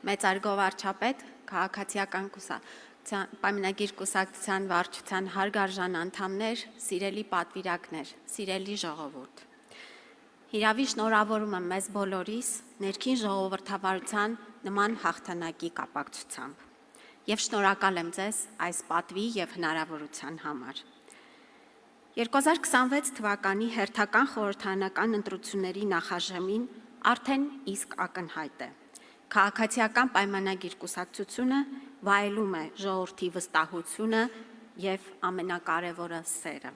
Մեծարգո վարչապետ, քաղաքացիական պայմանագիր կուսակցության վարչության հարգարժան անդամներ, սիրելի պատվիրակներ, սիրելի ժողովուրդ։ Հիրավի շնորհավորում եմ մեզ բոլորիս ներքին ժողովրդավարության նման հաղթանակի կապակցությամբ եւ շնորհակալ եմ ձեզ այս պատվի եւ հնարավորության համար։ 2026 թվականի հերթական խորհրդարանական ընտրությունների նախաժամին արդեն իսկ ակնհայտ է։ Քաղաքացիական պայմանագիր կուսակցությունը վայելում է ժողովրդի վստահությունը եւ ամենակարևորը սերը։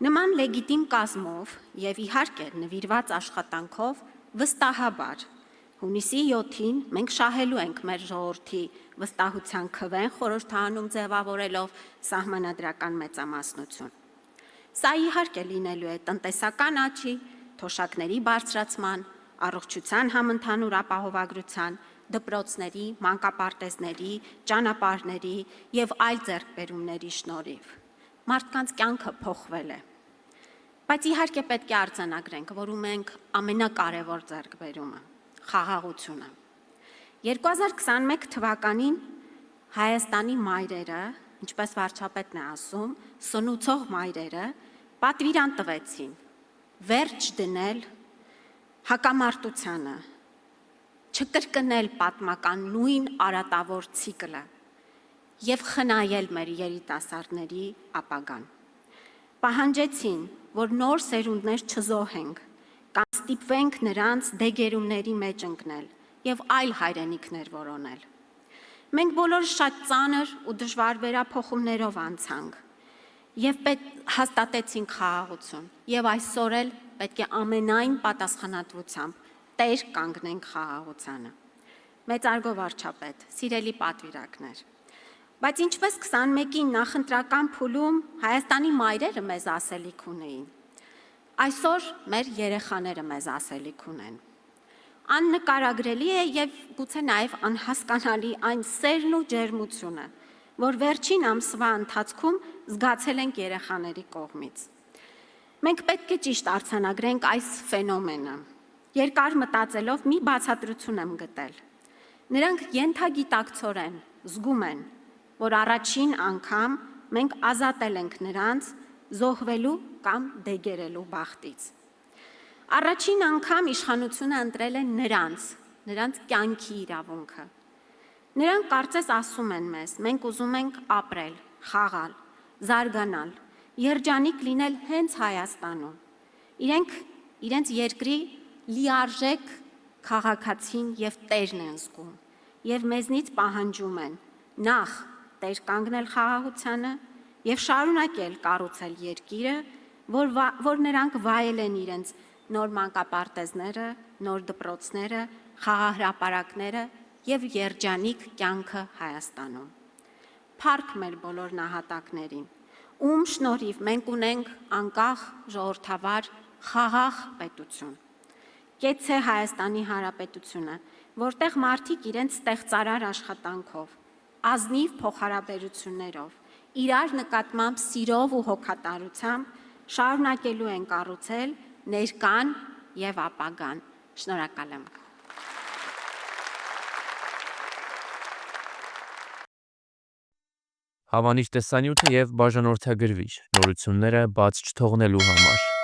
Նման լեգիտիմ կազմով եւ իհարկե նվիրված աշխատանքով վստահաբար հունիսի 7-ին մենք շահելու ենք մեր ժողովրդի վստահության քվեն խորհրդարանում ձևավորելով սահմանադրական մեծամասնություն։ Սա իհարկե լինելու է տնտեսական աճի, թոշակների բարձրացման, առողջության համընդհանուր ապահովագրության, դպրոցների, մանկապարտեզների, ճանապարհների եւ այլ ձեռքբերումների շնորհիվ։ Մարդկանց կյանքը փոխվել է։ Բայց իհարկե պետք է արձանագրենք, որ ունենք ամենակարևոր ձեռքբերումը՝ խաղաղությունը։ 2021 թվականին Հայաստանի մայրերը, ինչպես վարչապետն է ասում, սնուցող մայրերը պատվիրան տվեցին վերջ դնել հակամարտությանը, չկրկնել պատմական նույն արատավոր ցիկլը եւ խնայել մեր երիտասարդների ապագան։ Պահանջեցին, որ նոր սերունդներ չզոհենք կամ ստիպվենք նրանց դեգերումների մեջ ընկնել եւ այլ հայրենիքներ որոնել։ Մենք բոլորը շատ ծանր ու դժվար վերափոխումներով անցանք եւ հաստատեցինք խաղաղություն եւ այսօր էլ պետք է ամենայն պատասխանատվությամբ տեր կանգնենք խաղաղությանը։ Մեծարգո վարչապետ, սիրելի պատվիրակներ, բայց ինչպես 21-ին նախընտրական փուլում Հայաստանի մայրերը մեզ ասելիք ունեին, այսօր մեր երեխաները մեզ ասելիք ունեն։ Աննկարագրելի է եւ գուցե նաեւ անհասկանալի այն սերն ու ջերմությունը, որ վերջին ամսվա ընթացքում զգացել ենք երեխաների կողմից։ Մենք պետք է ճիշտ արձանագրենք այս ֆենոմենը։ Երկար մտածելով մի բացատրություն եմ գտել։ Նրանք ենթագիտակցորեն զգում են, որ առաջին անգամ մենք ազատել ենք նրանց զոհվելու կամ դեգերելու բախտից։ Առաջին անգամ իշխանությունը ընտրել է նրանց կյանքի իրավունքը։ Նրանք կարծես ասում են մեզ, մենք ուզում ենք ապրել, խաղալ, զարգանալ, երջանիկ լինել հենց Հայաստանում։ Իրենց երկրի լիարժեք քաղաքացին եւ տերն են զգում եւ մեզնից պահանջում են նախ տեր կանգնել խաղաղությանը եւ շարունակել կառուցել երկիրը, որ նրանք վայելեն իրենց նոր մանկապարտեզները, նոր դպրոցները, խաղահրապարակները եւ երջանիկ կյանքը Հայաստանում։ Փառք մեր բոլոր նահատակներին, ում շնորհիվ մենք ունենք անկախ, ժողովրդավար, խաղաղ պետություն։ Կեցցե Հայաստանի Հանրապետությունը, որտեղ մարդիկ իրենց ստեղծարար աշխատանքով, ազնիվ փոխհարաբերություններով, իրար նկատմամբ սիրով ու հոգատարությամբ շարունակելու են կառուցել ներկան եւ ապագան։ Շնորհակալ եմ։ Հավանիր տեսանյութը եւ բաժանորդագրվիր նորությունները բաց չթողնելու համար։